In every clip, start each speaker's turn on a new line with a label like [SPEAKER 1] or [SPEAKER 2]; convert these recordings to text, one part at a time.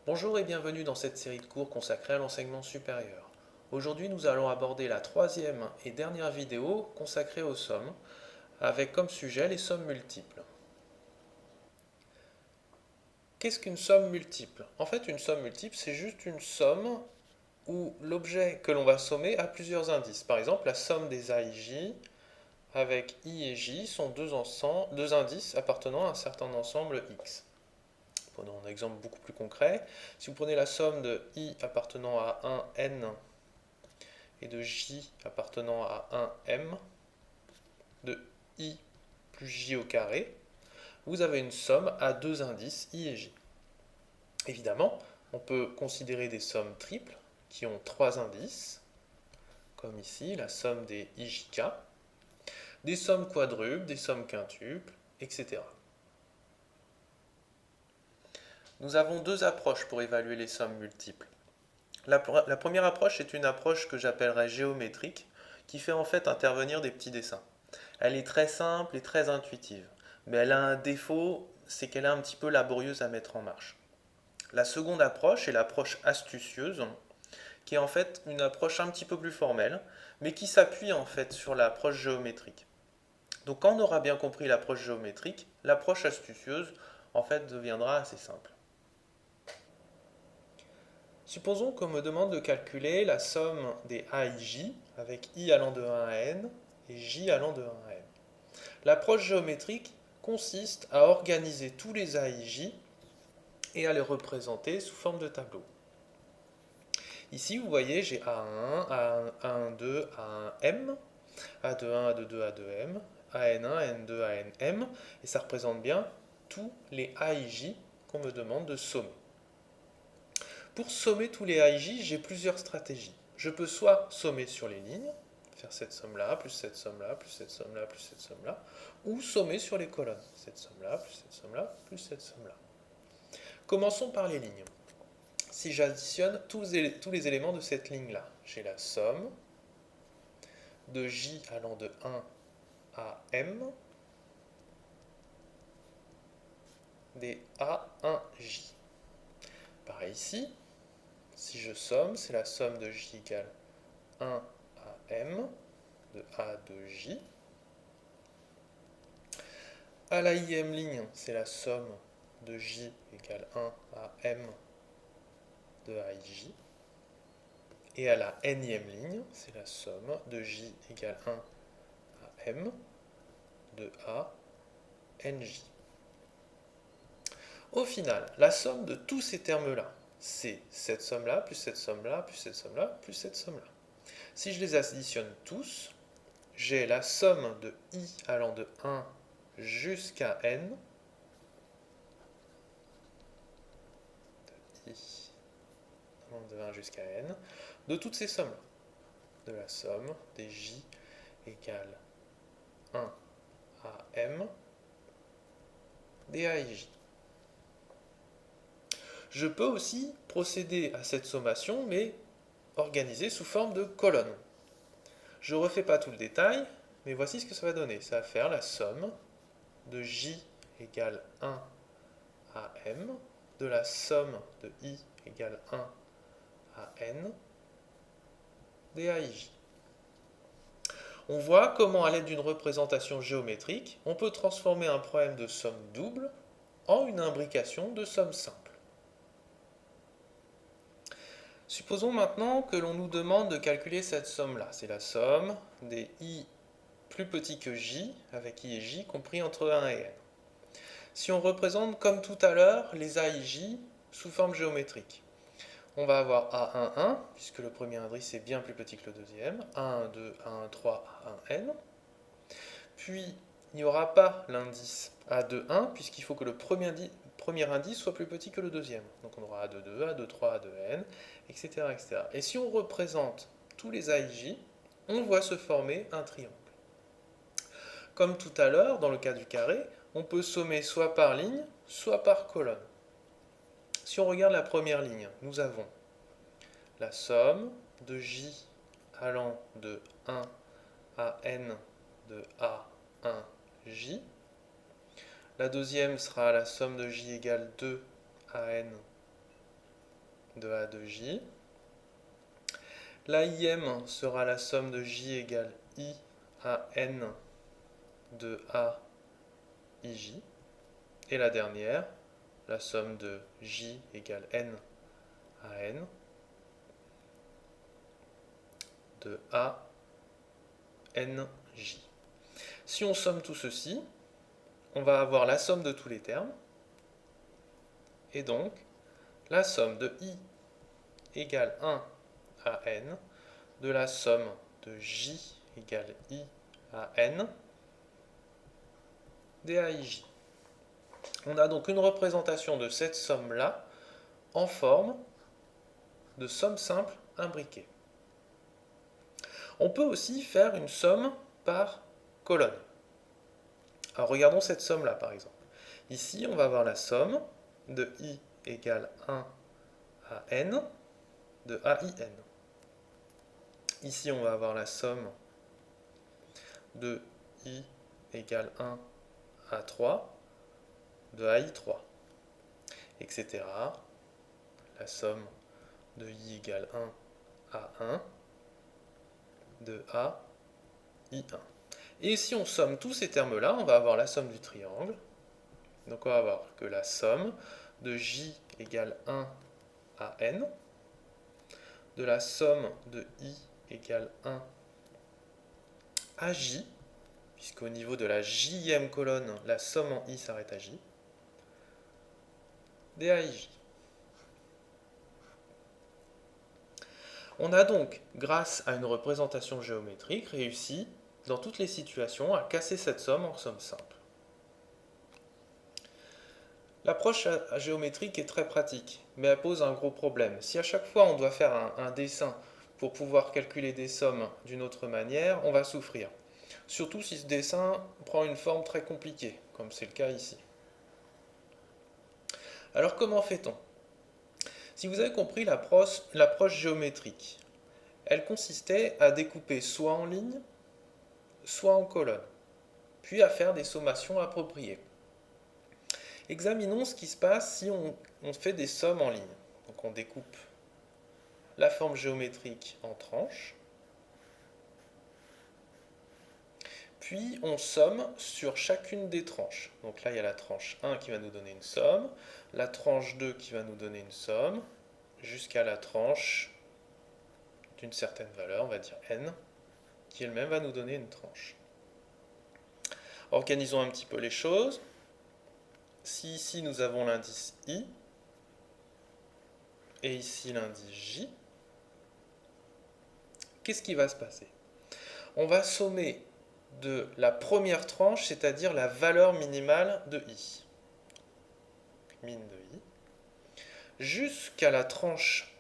[SPEAKER 1] Bonjour et bienvenue dans cette série de cours consacrée à l'enseignement supérieur. Aujourd'hui, nous allons aborder la troisième et dernière vidéo consacrée aux sommes, avec comme sujet les sommes multiples. Qu'est-ce qu'une somme multiple? En fait, une somme multiple, c'est juste une somme où l'objet que l'on va sommer a plusieurs indices. Par exemple, la somme des A et J avec I et J sont deux indices appartenant à un certain ensemble X. Prenons un exemple beaucoup plus concret. Si vous prenez la somme de I appartenant à un N et de J appartenant à un M de I plus J au carré, vous avez une somme à deux indices I et J. Évidemment, on peut considérer des sommes triples qui ont trois indices, comme ici la somme des IJK, des sommes quadruples, des sommes quintuples, etc. Nous avons deux approches pour évaluer les sommes multiples. La première approche est une approche que j'appellerais géométrique, qui fait en fait intervenir des petits dessins. Elle est très simple et très intuitive, mais elle a un défaut, c'est qu'elle est un petit peu laborieuse à mettre en marche. La seconde approche est l'approche astucieuse, qui est en fait une approche un petit peu plus formelle, mais qui s'appuie en fait sur l'approche géométrique. Donc quand on aura bien compris l'approche géométrique, l'approche astucieuse en fait deviendra assez simple. Supposons qu'on me demande de calculer la somme des A et J avec I allant de 1 à N et J allant de 1 à N. L'approche géométrique consiste à organiser tous les A et J et à les représenter sous forme de tableau. Ici, vous voyez, j'ai A1, A12, A1M, A21, A22, A2M, AN1, AN2, ANM, et ça représente bien tous les A et J qu'on me demande de sommer. Pour sommer tous les A et J, j'ai plusieurs stratégies. Je peux soit sommer sur les lignes, faire cette somme-là, plus cette somme-là, plus cette somme-là, plus cette somme-là, ou sommer sur les colonnes. Cette somme-là, plus cette somme-là, plus cette somme-là. Commençons par les lignes. Si j'additionne tous les éléments de cette ligne-là, j'ai la somme de J allant de 1 à M des A1J. Pareil ici, si je somme, c'est la somme de J égale 1 à M de A de J. À la ième ligne, c'est la somme de J égale 1 à M de AIJ. Et à la nème ligne, c'est la somme de J égale 1 à M de A NJ. Au final, la somme de tous ces termes-là, c'est cette somme-là, plus cette somme-là, plus cette somme-là, plus cette somme-là. Si je les additionne tous, j'ai la somme de I allant de 1 jusqu'à N, de I allant de 1 jusqu'à N, de toutes ces sommes-là. De la somme des J égale 1 à M des A et J. Je peux aussi procéder à cette sommation, mais organisée sous forme de colonnes. Je ne refais pas tout le détail, mais voici ce que ça va donner. Ça va faire la somme de J égale 1 à M, de la somme de I égale 1 à N, des A et J. On voit comment, à l'aide d'une représentation géométrique, on peut transformer un problème de somme double en une imbrication de somme simple. Supposons maintenant que l'on nous demande de calculer cette somme-là. C'est la somme des I plus petits que J, avec I et J compris entre 1 et N. Si on représente comme tout à l'heure les A et J sous forme géométrique, on va avoir A11, puisque le premier indice est bien plus petit que le deuxième, A12, A13, A1N. Puis, il n'y aura pas l'indice A21, puisqu'il faut que le premier indice soit plus petit que le deuxième. Donc on aura A22, A23, A2N, etc., etc. Et si on représente tous les A et J, on voit se former un triangle. Comme tout à l'heure, dans le cas du carré, on peut sommer soit par ligne, soit par colonne. Si on regarde la première ligne, nous avons la somme de J allant de 1 à N de A1J. La deuxième sera la somme de J égale 2 à N de A de J. La IM sera la somme de J égale I à N de A IJ. Et la dernière, la somme de J égale N à N de A NJ. Si on somme tout ceci, on va avoir la somme de tous les termes. Et donc, la somme de I égale 1 à N de la somme de J égale I à N des AIJ. On a donc une représentation de cette somme-là en forme de somme simple imbriquée. On peut aussi faire une somme par colonne. Alors regardons cette somme-là par exemple. Ici, on va avoir la somme de I égale 1 à N de AIN. Ici, on va avoir la somme de I égale 1 à 3 de AI3, etc. La somme de I égale 1 à 1 de AI1. Et si on somme tous ces termes-là, on va avoir la somme du triangle. Donc on va avoir que la somme de J égale 1 à N, de la somme de I égale 1 à J, puisqu'au niveau de la Jème colonne, la somme en I s'arrête à J, des AIJ. On a donc, grâce à une représentation géométrique, réussi, dans toutes les situations, à casser cette somme en somme simple. L'approche géométrique est très pratique, mais elle pose un gros problème. Si à chaque fois on doit faire un dessin pour pouvoir calculer des sommes d'une autre manière, on va souffrir. Surtout si ce dessin prend une forme très compliquée, comme c'est le cas ici. Alors comment fait-on? Si vous avez compris l'approche géométrique, elle consistait à découper soit en ligne, soit en colonne, puis à faire des sommations appropriées. Examinons ce qui se passe si on fait des sommes en ligne. Donc on découpe la forme géométrique en tranches, puis on somme sur chacune des tranches. Donc là il y a la tranche 1 qui va nous donner une somme, la tranche 2 qui va nous donner une somme, jusqu'à la tranche d'une certaine valeur, on va dire n, qui elle-même va nous donner une tranche. Organisons un petit peu les choses. Si ici nous avons l'indice I, et ici l'indice J, qu'est-ce qui va se passer? On va sommer de la première tranche, c'est-à-dire la valeur minimale de I, min de I, jusqu'à la tranche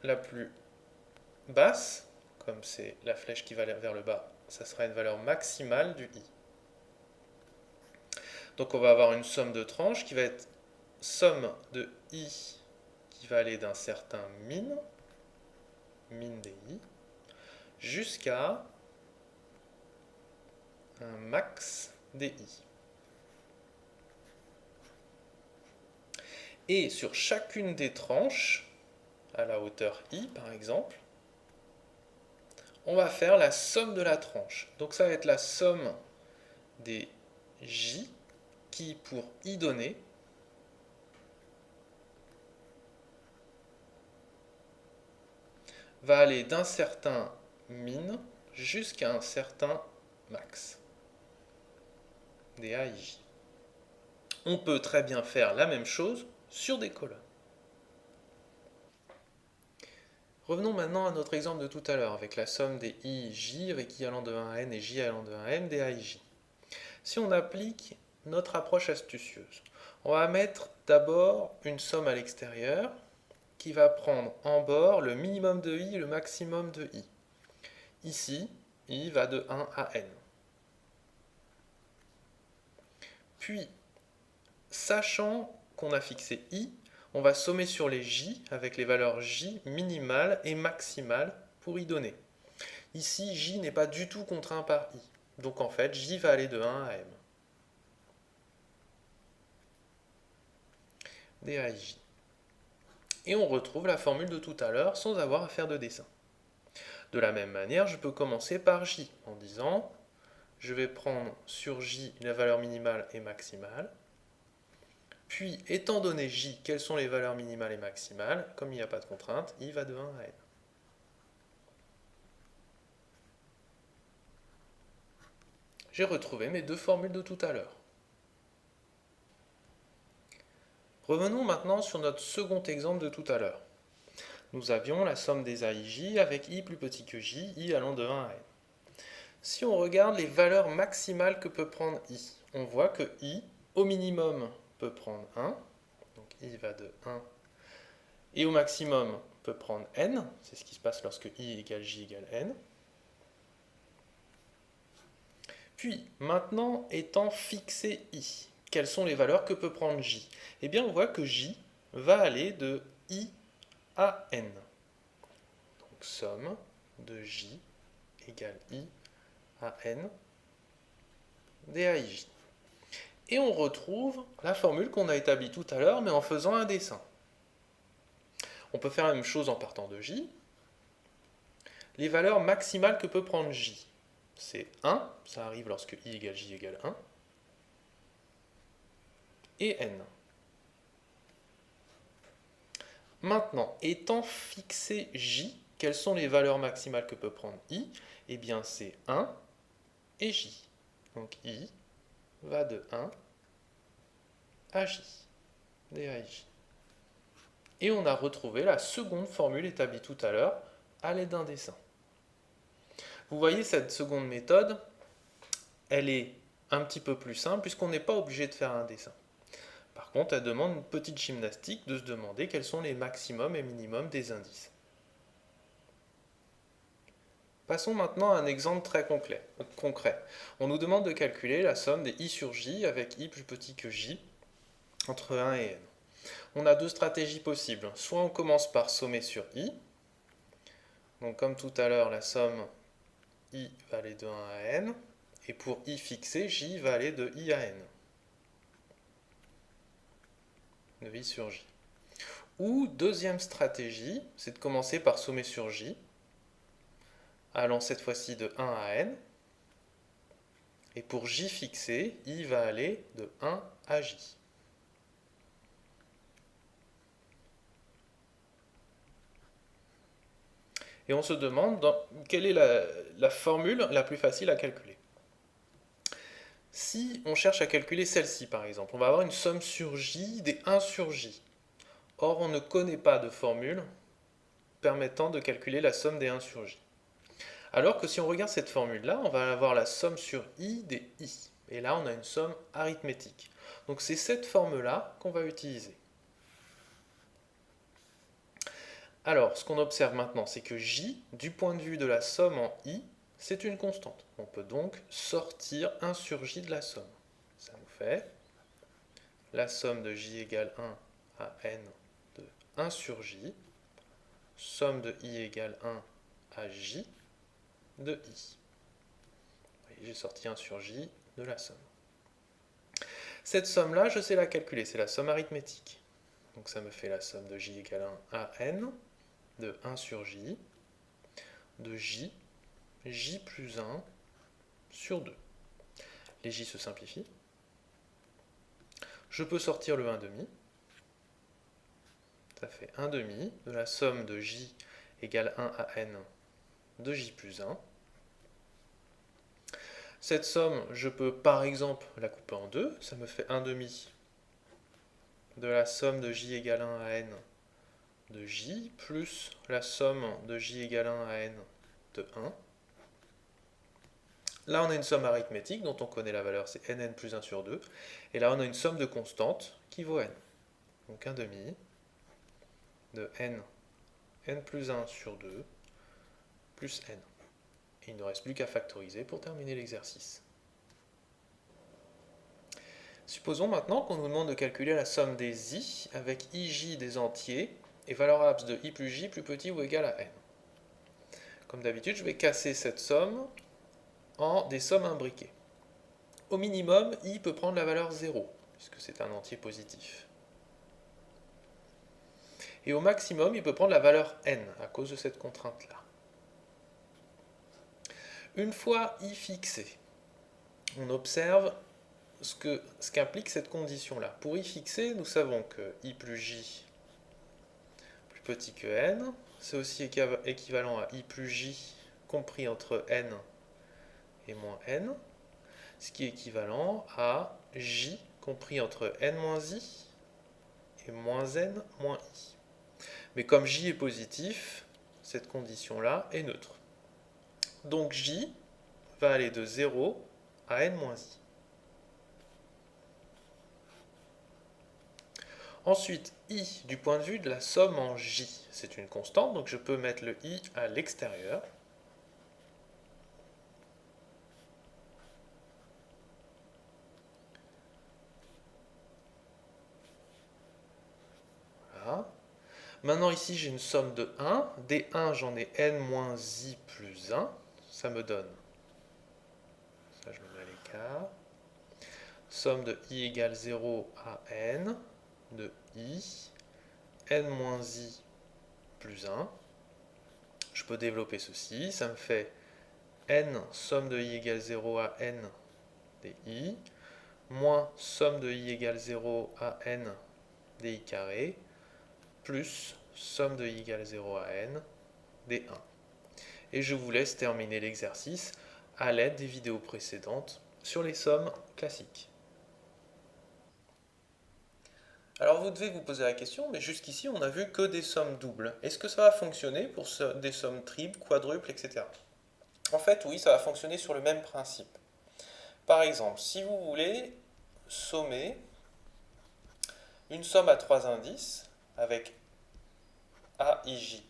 [SPEAKER 1] la plus basse, comme c'est la flèche qui va vers le bas, ça sera une valeur maximale du I. Donc on va avoir une somme de tranches qui va être somme de I qui va aller d'un certain min di, jusqu'à un max di. Et sur chacune des tranches, à la hauteur I par exemple, on va faire la somme de la tranche. Donc ça va être la somme des J qui, pour I donné, va aller d'un certain min jusqu'à un certain max des AIJ. On peut très bien faire la même chose sur des colonnes. Revenons maintenant à notre exemple de tout à l'heure avec la somme des IJ avec I allant de 1 à N et J allant de 1 à M des AIJ. Si on applique notre approche astucieuse, on va mettre d'abord une somme à l'extérieur qui va prendre en bord le minimum de I et le maximum de I. Ici, I va de 1 à N. Puis, sachant qu'on a fixé I, on va sommer sur les J avec les valeurs J minimales et maximales pour I donner. Ici, J n'est pas du tout contraint par I. Donc en fait, J va aller de 1 à M. DAJ. Et on retrouve la formule de tout à l'heure sans avoir à faire de dessin. De la même manière, je peux commencer par j en disant je vais prendre sur j la valeur minimale et maximale. Puis, étant donné j, quelles sont les valeurs minimales et maximales? Comme il n'y a pas de contrainte, i va de 1 à n. J'ai retrouvé mes deux formules de tout à l'heure. Revenons maintenant sur notre second exemple de tout à l'heure. Nous avions la somme des a et j avec i plus petit que j, i allant de 1 à n. Si on regarde les valeurs maximales que peut prendre i, on voit que i, au minimum, peut prendre 1, donc i va de 1, et au maximum peut prendre n, c'est ce qui se passe lorsque i égale j égale n. Puis, maintenant, étant fixé i, quelles sont les valeurs que peut prendre j? Eh bien, on voit que j va aller de i à n. Donc, somme de j égale i à n des a et j. Et on retrouve la formule qu'on a établie tout à l'heure, mais en faisant un dessin. On peut faire la même chose en partant de j. Les valeurs maximales que peut prendre j, c'est 1, ça arrive lorsque i égale j égale 1, et n. Maintenant, étant fixé j, quelles sont les valeurs maximales que peut prendre i? Eh bien, c'est 1 et j. Donc i va de 1 à j, des a et j. Et on a retrouvé la seconde formule établie tout à l'heure à l'aide d'un dessin. Vous voyez, cette seconde méthode, elle est un petit peu plus simple puisqu'on n'est pas obligé de faire un dessin. Par contre, elle demande une petite gymnastique de se demander quels sont les maximums et minimums des indices. Passons maintenant à un exemple très concret. On nous demande de calculer la somme des i sur j avec i plus petit que j entre 1 et n. On a deux stratégies possibles. Soit on commence par sommer sur i. Donc comme tout à l'heure, la somme i va aller de 1 à n. Et pour i fixé, j va aller de i à n. De i sur j. Ou deuxième stratégie, c'est de commencer par sommer sur j, allant cette fois-ci de 1 à n. Et pour j fixé, i va aller de 1 à j. Et on se demande quelle est la formule la plus facile à calculer. Si on cherche à calculer celle-ci, par exemple, on va avoir une somme sur j des 1 sur j. Or, on ne connaît pas de formule permettant de calculer la somme des 1 sur j. Alors que si on regarde cette formule-là, on va avoir la somme sur i des i. Et là, on a une somme arithmétique. Donc c'est cette forme-là qu'on va utiliser. Alors, ce qu'on observe maintenant, c'est que j, du point de vue de la somme en i, c'est une constante. On peut donc sortir 1 sur j de la somme. Ça nous fait la somme de j égale 1 à n de 1 sur j, somme de i égale 1 à j de i. J'ai sorti 1 sur j de la somme. Cette somme-là, je sais la calculer, c'est la somme arithmétique. Donc ça me fait la somme de j égale 1 à n de 1 sur j, de j plus 1 sur 2. Les j se simplifient. Je peux sortir le 1 demi. Ça fait 1 demi de la somme de j égale 1 à n de j plus 1. Cette somme, je peux par exemple la couper en deux. Ça me fait 1 demi de la somme de j égale 1 à n de j plus la somme de j égale 1 à n de 1. Là, on a une somme arithmétique dont on connaît la valeur, c'est nn plus 1 sur 2. Et là, on a une somme de constantes qui vaut n. Donc 1 demi de n plus 1 sur 2 plus n. Et il ne reste plus qu'à factoriser pour terminer l'exercice. Supposons maintenant qu'on nous demande de calculer la somme des i avec ij des entiers et valeur abs de i plus j plus petit ou égal à n. Comme d'habitude, je vais casser cette somme en des sommes imbriquées. Au minimum, i peut prendre la valeur 0, puisque c'est un entier positif. Et au maximum, il peut prendre la valeur n à cause de cette contrainte-là. Une fois i fixé, on observe ce qu'implique cette condition-là. Pour i fixé, nous savons que i plus j plus petit que n, c'est aussi équivalent à i plus j compris entre n et moins n, ce qui est équivalent à j compris entre n-i et moins n moins i. Mais comme j est positif, cette condition-là est neutre. Donc j va aller de 0 à n moins i. Ensuite, i du point de vue de la somme en j, c'est une constante, donc je peux mettre le i à l'extérieur. Voilà. Maintenant ici j'ai une somme de 1, des 1 j'en ai n moins i plus 1, ça me donne, ça je le mets à l'écart, somme de i égale 0 à n de i, n moins i plus 1, je peux développer ceci, ça me fait n somme de i égale 0 à n des i, moins somme de i égale 0 à n des i carré, plus somme de i égale 0 à n des 1. Et je vous laisse terminer l'exercice à l'aide des vidéos précédentes sur les sommes classiques. Alors vous devez vous poser la question, mais jusqu'ici on n'a vu que des sommes doubles. Est-ce que ça va fonctionner pour des sommes triples, quadruples, etc. En fait, oui, ça va fonctionner sur le même principe. Par exemple, si vous voulez sommer une somme à 3 indices avec A, I, J,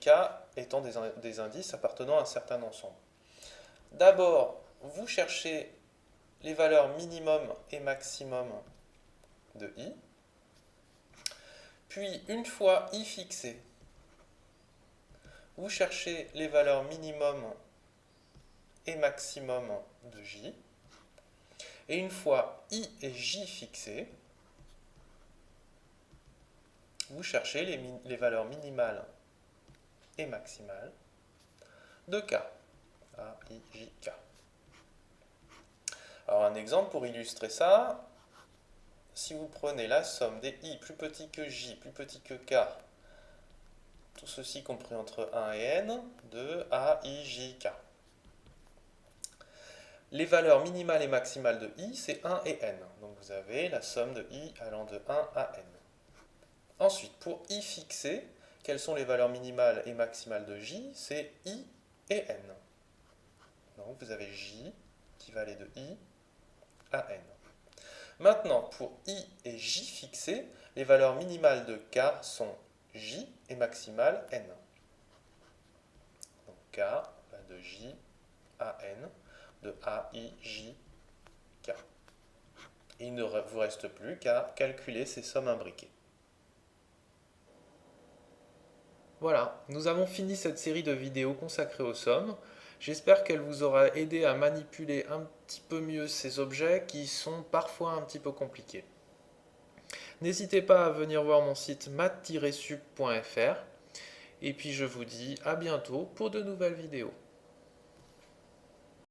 [SPEAKER 1] K étant des indices appartenant à un certain ensemble. D'abord, vous cherchez les valeurs minimum et maximum de I. Puis, une fois I fixé, vous cherchez les valeurs minimum et maximum de J. Et une fois I et J fixés, vous cherchez les valeurs minimales et maximales de K. A, I, J, K. Alors un exemple pour illustrer ça, si vous prenez la somme des I plus petit que J plus petit que K, tout ceci compris entre 1 et n, de A, I, J, K. Les valeurs minimales et maximales de I, c'est 1 et n. Donc vous avez la somme de I allant de 1 à n. Ensuite, pour I fixé, quelles sont les valeurs minimales et maximales de J? C'est I et n. Donc vous avez J qui va aller de I à n. Maintenant, pour I et J fixés, les valeurs minimales de K sont J et maximale n. Donc K va de J à n, de A, I, J, K. Et il ne vous reste plus qu'à calculer ces sommes imbriquées. Voilà, nous avons fini cette série de vidéos consacrées aux sommes. J'espère qu'elle vous aura aidé à manipuler un petit peu mieux ces objets qui sont parfois un petit peu compliqués. N'hésitez pas à venir voir mon site math-sup.fr et puis je vous dis à bientôt pour de nouvelles vidéos.